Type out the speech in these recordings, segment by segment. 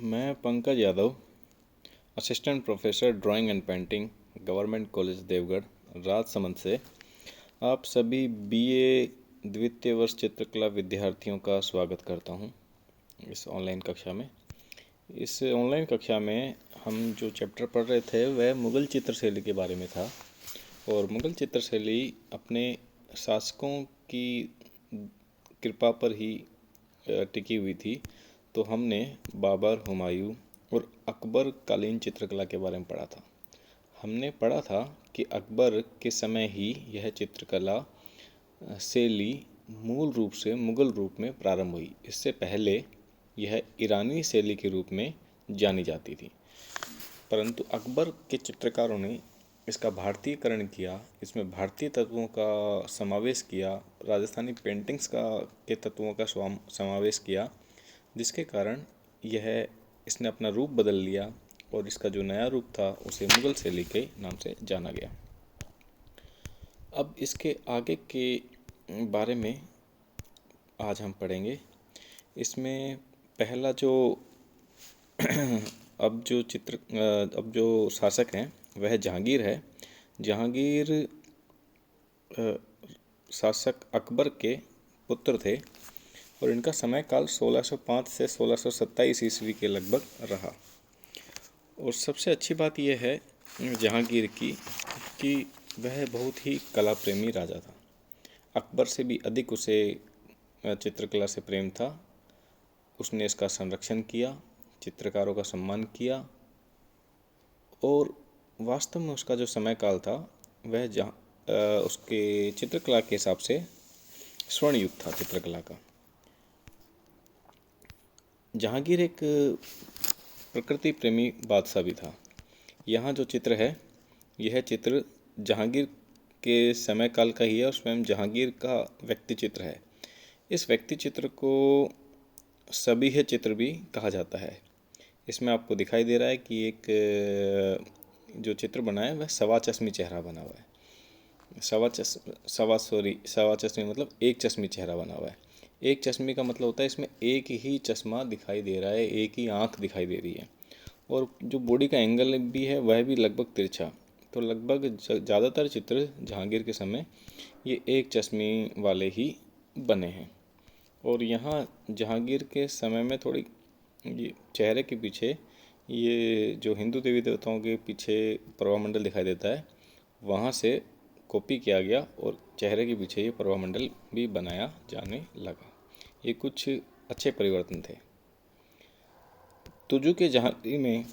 मैं Pankaj Yadav, assistant professor drawing and painting, government college Deogarh, Rajsamand से आप सभी बीए द्वितीय वर्ष चित्रकला विद्यार्थियों का स्वागत करता हूं इस ऑनलाइन कक्षा में। इस ऑनलाइन कक्षा में हम जो चैप्टर पढ़ रहे थे वह मुग़ल चित्रशैली के बारे में था और मुग़ल चित्रशैली अपने शासकों की कृपा पर ही टिकी हुई थी। तो हमने बाबर, हुमायूं और अकबर कालीन चित्रकला के बारे में पढ़ा था। हमने पढ़ा था कि अकबर के समय ही यह चित्रकला शैली मूल रूप से मुग़ल रूप में प्रारंभ हुई। इससे पहले यह ईरानी शैली के रूप में जानी जाती थी, परंतु अकबर के चित्रकारों ने इसका भारतीयकरण किया, इसमें भारतीय तत्वों का समावेश किया, राजस्थानी पेंटिंग्स के तत्वों का समावेश किया, जिसके कारण इसने अपना रूप बदल लिया और इसका जो नया रूप था उसे मुग़ल शैली के नाम से जाना गया। अब इसके आगे के बारे में आज हम पढ़ेंगे। इसमें पहला अब जो शासक हैं वह जहांगीर है। जहांगीर शासक अकबर के पुत्र थे और इनका समय काल 1605 से 1627 ईस्वी के लगभग रहा। और सबसे अच्छी बात यह है जहांगीर की कि वह बहुत ही कला प्रेमी राजा था। अकबर से भी अधिक उसे चित्रकला से प्रेम था। उसने इसका संरक्षण किया, चित्रकारों का सम्मान किया और वास्तव में उसका जो समय काल था वह उसके चित्रकला के हिसाब से स्वर्ण युग था चित्रकला का। जहांगीर एक प्रकृति प्रेमी बादशाह भी था। यहाँ जो चित्र है यह चित्र जहांगीर के समय काल का ही है और स्वयं जहांगीर का व्यक्ति चित्र है। इस व्यक्ति चित्र को सबिह चित्र भी कहा जाता है। इसमें आपको दिखाई दे रहा है कि एक जो चित्र बना है वह सवा चश्मी चेहरा बना हुआ है। सवा चश्मी मतलब एक चश्मी चेहरा बना हुआ है। एक चश्मी का मतलब होता है इसमें एक ही चश्मा दिखाई दे रहा है, एक ही आँख दिखाई दे रही है और जो बॉडी का एंगल भी है वह भी लगभग तिरछा। तो लगभग ज़्यादातर चित्र जहांगीर के समय ये एक चश्मे वाले ही बने हैं। और यहाँ जहांगीर के समय में थोड़ी ये चेहरे के पीछे ये जो हिंदू देवी देवताओं के पीछे प्रभामंडल दिखाई देता है वहाँ से कॉपी किया गया और चेहरे के पीछे ये प्रभामंडल भी बनाया जाने लगा। ये कुछ अच्छे परिवर्तन थे। तुजु के जहांगीर में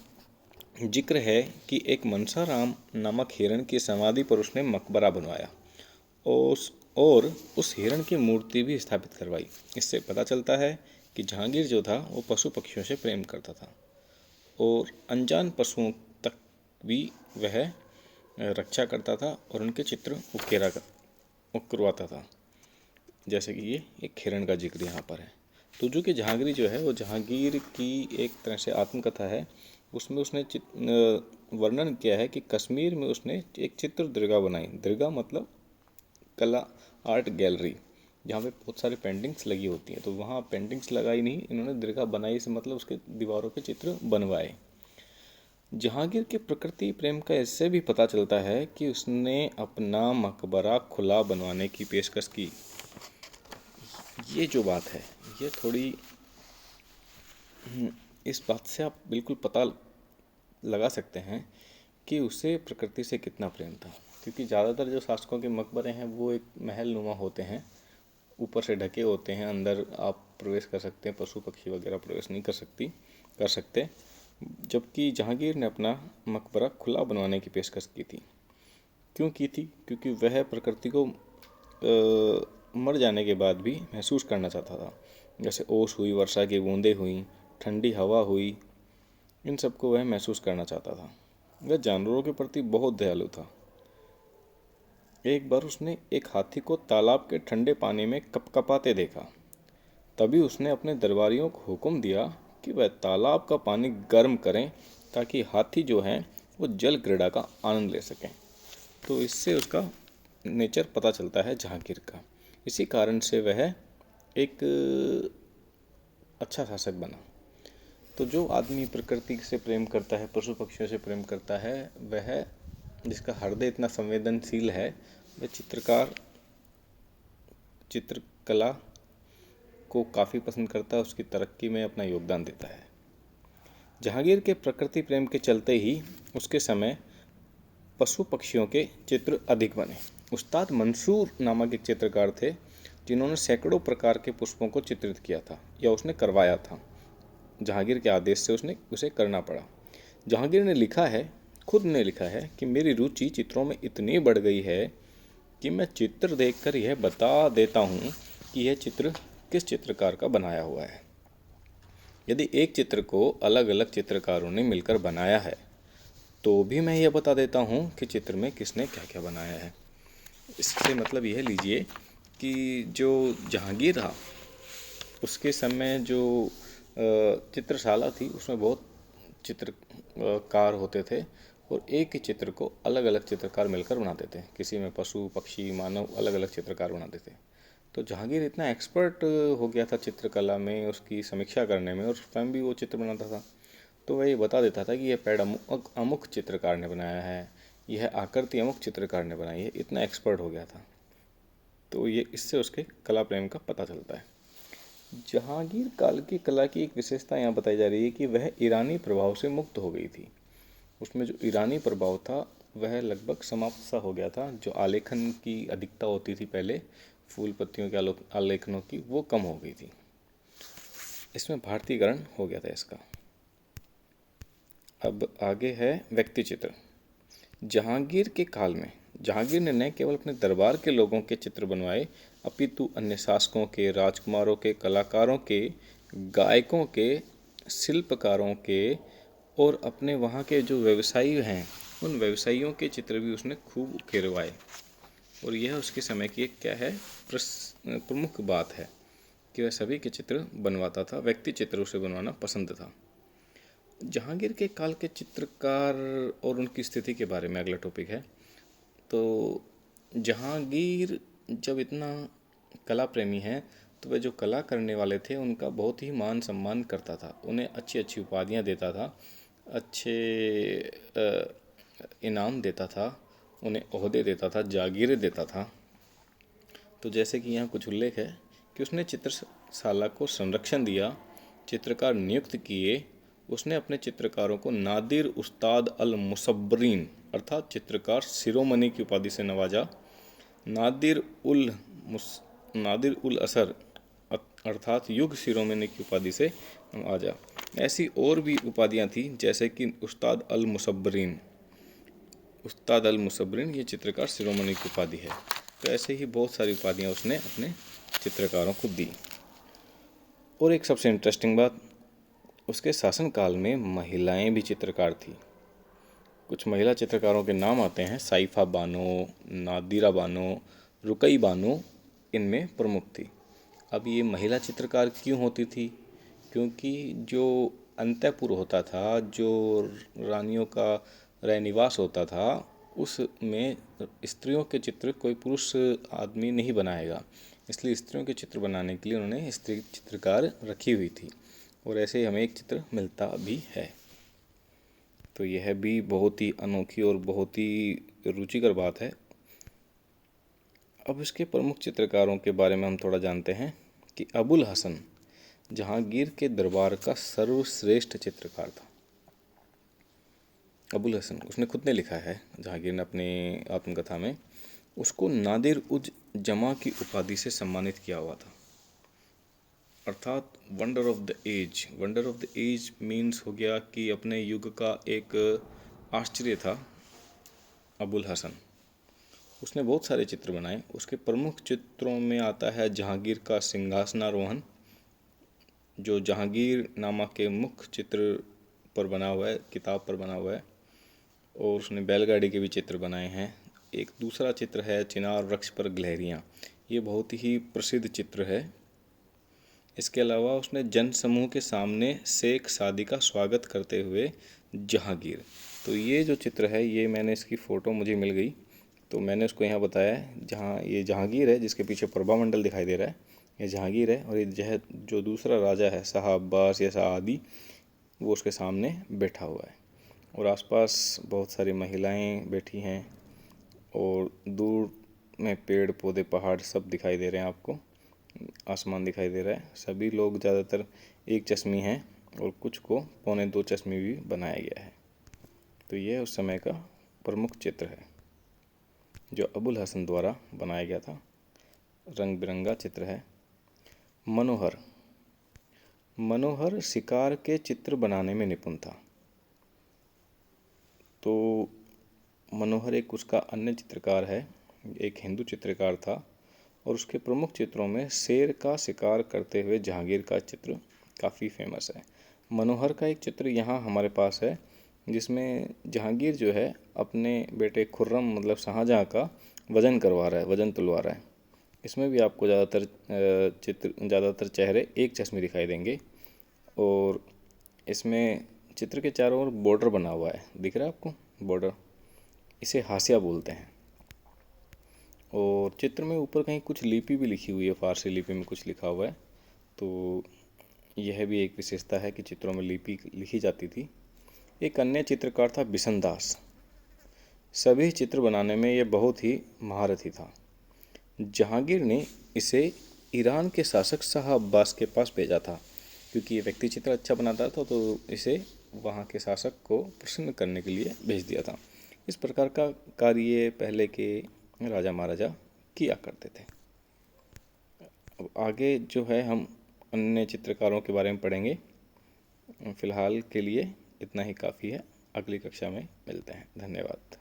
जिक्र है कि एक मनसा राम नामक हिरण की समाधि पर उसने मकबरा बनवाया और उस हिरण की मूर्ति भी स्थापित करवाई। इससे पता चलता है कि जहांगीर जो था वो पशु पक्षियों से प्रेम करता था और अनजान पशुओं तक भी वह रक्षा करता था और उनके चित्र उकरवाता था। जैसे कि ये एक हिरण का जिक्र यहाँ पर है। तुजु की जहांगीरी जो है वो जहांगीर की एक तरह से आत्मकथा है। उसमें उसने वर्णन किया है कि कश्मीर में उसने एक चित्र दरगाह बनाई। दरगाह मतलब कला आर्ट गैलरी, जहाँ पे बहुत सारी पेंटिंग्स लगी होती हैं। तो वहाँ पेंटिंग्स लगाई नहीं, इन्होंने दरगाह बनाई से मतलब उसके दीवारों पे चित्र बनवाए। जहांगीर के प्रकृति प्रेम का इससे भी पता चलता है कि उसने अपना मकबरा खुला बनवाने की पेशकश की। ये जो बात है ये थोड़ी इस बात से आप बिल्कुल पता लगा सकते हैं कि उसे प्रकृति से कितना प्रेम था, क्योंकि ज़्यादातर जो शासकों के मकबरे हैं वो एक महल नुमा होते हैं, ऊपर से ढके होते हैं, अंदर आप प्रवेश कर सकते हैं, पशु पक्षी वगैरह प्रवेश नहीं कर सकते। जबकि जहांगीर ने अपना मकबरा खुला बनवाने की पेशकश की थी। क्यों की थी? क्योंकि वह प्रकृति को मर जाने के बाद भी महसूस करना चाहता था। जैसे ओस हुई, वर्षा की बूंदें हुई, ठंडी हवा हुई, इन सबको वह महसूस करना चाहता था। वह जानवरों के प्रति बहुत दयालु था। एक बार उसने एक हाथी को तालाब के ठंडे पानी में कपकपाते देखा। तभी उसने अपने दरबारियों को हुक्म दिया कि वह तालाब का पानी गर्म करें ताकि हाथी जो हैं वो जल क्रीड़ा का आनंद ले सकें। तो इससे उसका नेचर पता चलता है जहांगीर का। इसी कारण से वह एक अच्छा शासक बना। तो जो आदमी प्रकृति से प्रेम करता है, पशु पक्षियों से प्रेम करता है, वह जिसका हृदय इतना संवेदनशील है, वह चित्रकला को काफ़ी पसंद करता है, उसकी तरक्की में अपना योगदान देता है। जहांगीर के प्रकृति प्रेम के चलते ही उसके समय पशु पक्षियों के चित्र अधिक बने। उस्ताद मंसूर नामक एक चित्रकार थे जिन्होंने सैकड़ों प्रकार के पुष्पों को चित्रित किया था या उसने करवाया था। जहांगीर के आदेश से उसने उसे करना पड़ा। जहांगीर ने लिखा है, खुद ने लिखा है कि मेरी रुचि चित्रों में इतनी बढ़ गई है कि मैं चित्र देखकर यह बता देता हूँ कि यह चित्र किस चित्रकार का बनाया हुआ है। यदि एक चित्र को अलग अलग चित्रकारों ने मिलकर बनाया है तो भी मैं यह बता देता हूँ कि चित्र में किसने क्या क्या बनाया है। इससे मतलब यह लीजिए कि जो जहांगीर था उसके समय जो चित्रशाला थी उसमें बहुत चित्रकार होते थे और एक ही चित्र को अलग अलग चित्रकार मिलकर बनाते थे। किसी में पशु पक्षी मानव अलग अलग चित्रकार बनाते थे। तो जहांगीर इतना एक्सपर्ट हो गया था चित्रकला में, उसकी समीक्षा करने में, और स्वयं भी वो चित्र बनाता था। तो वह ये बता देता था कि यह पेड़ अमुक चित्रकार ने बनाया है, यह आकृति अमुक चित्रकार ने बनाई है। इतना एक्सपर्ट हो गया था। तो ये इससे उसके कला प्रेम का पता चलता है। जहांगीर काल की कला की एक विशेषता यहाँ बताई जा रही है कि वह ईरानी प्रभाव से मुक्त हो गई थी। उसमें जो ईरानी प्रभाव था वह लगभग समाप्त सा हो गया था। जो आलेखन की अधिकता होती थी पहले, फूल पत्तियों के आलेखनों की, वो कम हो गई थी। इसमें भारतीयकरण हो गया था इसका। अब आगे है व्यक्ति चित्र। जहांगीर के काल में जहांगीर ने न केवल अपने दरबार के लोगों के चित्र बनवाए, अपितु अन्य शासकों के, राजकुमारों के, कलाकारों के, गायकों के, शिल्पकारों के और अपने वहाँ के जो व्यवसायी हैं उन व्यवसायियों के चित्र भी उसने खूब उकेरवाए। और यह उसके समय की एक क्या है, प्रमुख बात है कि वह सभी के चित्र बनवाता था। व्यक्ति चित्र उसे बनवाना पसंद था। जहांगीर के काल के चित्रकार और उनकी स्थिति के बारे में अगला टॉपिक है। तो जहांगीर जब इतना कला प्रेमी है तो वह जो कला करने वाले थे उनका बहुत ही मान सम्मान करता था, उन्हें अच्छी अच्छी उपाधियाँ देता था, अच्छे इनाम देता था, उन्हें ओहदे देता था, जागीरें देता था। तो जैसे कि यहाँ कुछ उल्लेख है कि उसने चित्रशाला को संरक्षण दिया, चित्रकार नियुक्त किए, उसने अपने चित्रकारों को नादिर उस्ताद अल मुसब्बरीन अर्थात चित्रकार शिरोमणि की उपाधि से नवाजा, नादिर उल असर अर्थात युग शिरोमणि की उपाधि से नवाजा। ऐसी और भी उपाधियाँ थी जैसे कि उस्ताद अल मुसब्बरीन ये चित्रकार शिरोमणि की उपाधि है। तो ऐसे ही बहुत सारी उपाधियाँ उसने अपने चित्रकारों को दी। और एक सबसे इंटरेस्टिंग बात, उसके शासनकाल में महिलाएं भी चित्रकार थी। कुछ महिला चित्रकारों के नाम आते हैं, साइफा बानो, नादिरा बानो, रुकई बानो इनमें प्रमुख थी। अब ये महिला चित्रकार क्यों होती थी? क्योंकि जो अंतःपुर होता था, जो रानियों का रहनिवास होता था, उसमें स्त्रियों के चित्र कोई पुरुष आदमी नहीं बनाएगा, इसलिए स्त्रियों के चित्र बनाने के लिए उन्होंने स्त्री चित्रकार रखी हुई थी। और ऐसे ही हमें एक चित्र मिलता भी है। तो यह भी बहुत ही अनोखी और बहुत ही रुचिकर बात है। अब इसके प्रमुख चित्रकारों के बारे में हम थोड़ा जानते हैं कि अबुल हसन जहांगीर के दरबार का सर्वश्रेष्ठ चित्रकार था। अबुल हसन उसने खुद ने लिखा है, जहांगीर ने अपने आत्मकथा में, उसको नादिर उज जमा की उपाधि से सम्मानित किया हुआ था, अर्थात wonder of the age. Wonder of the age means हो गया कि अपने युग का एक आश्चर्य था अबुल हसन। उसने बहुत सारे चित्र बनाए। उसके प्रमुख चित्रों में आता है जहांगीर का सिंहासनारोहण, जो जहांगीर नामक के मुख्य चित्र पर बना हुआ है, किताब पर बना हुआ है। और उसने बैलगाड़ी के भी चित्र बनाए हैं। एक दूसरा चित्र है चिनार वृक्ष पर गिलहरियाँ, ये बहुत ही प्रसिद्ध चित्र है। इसके अलावा उसने जन समूह के सामने शेख सादी का स्वागत करते हुए जहांगीर, तो ये जो चित्र है ये मैंने इसकी फ़ोटो मुझे मिल गई तो मैंने उसको यहाँ बताया है। जहाँ ये जहांगीर है जिसके पीछे प्रभामंडल दिखाई दे रहा है, ये जहांगीर है। और ये जो दूसरा राजा है शाह अब्बास या शाह आदि, वो उसके सामने बैठा हुआ है और आसपास बहुत सारी महिलाएं बैठी हैं और दूर में पेड़ पौधे पहाड़ सब दिखाई दे रहे हैं आपको। आसमान दिखाई दे रहा है। सभी लोग ज़्यादातर एक चश्मी हैं और कुछ को पौने दो चश्मी भी बनाया गया है। तो यह उस समय का प्रमुख चित्र है जो अबुल हसन द्वारा बनाया गया था। रंग बिरंगा चित्र है। मनोहर मनोहर शिकार के चित्र बनाने में निपुण था। तो मनोहर एक उसका अन्य चित्रकार है, एक हिंदू चित्रकार था और उसके प्रमुख चित्रों में शेर का शिकार करते हुए जहांगीर का चित्र काफ़ी फेमस है। मनोहर का एक चित्र यहाँ हमारे पास है जिसमें जहांगीर जो है अपने बेटे खुर्रम मतलब शाहजहाँ का वज़न करवा रहा है, वज़न तुलवा रहा है। इसमें भी आपको ज़्यादातर चेहरे एक चश्मे दिखाई देंगे और इसमें चित्र के चारों ओर बॉर्डर बना हुआ है, दिख रहा है आपको बॉर्डर, इसे हाशिया बोलते हैं। और चित्र में ऊपर कहीं कुछ लिपि भी लिखी हुई है, फारसी लिपि में कुछ लिखा हुआ है। तो यह भी एक विशेषता है कि चित्रों में लिपि लिखी जाती थी। एक अन्य चित्रकार था बिशन दास। सभी चित्र बनाने में यह बहुत ही महारथी था। जहांगीर ने इसे ईरान के शासक शाह अब्बास के पास भेजा था क्योंकि ये व्यक्ति चित्र अच्छा बनाता था, तो इसे वहाँ के शासक को प्रसन्न करने के लिए भेज दिया था। इस प्रकार का कार्य पहले के राजा महाराजा किया करते थे। अब आगे जो है हम अन्य चित्रकारों के बारे में पढ़ेंगे। फ़िलहाल के लिए इतना ही काफ़ी है। अगली कक्षा में मिलते हैं। धन्यवाद।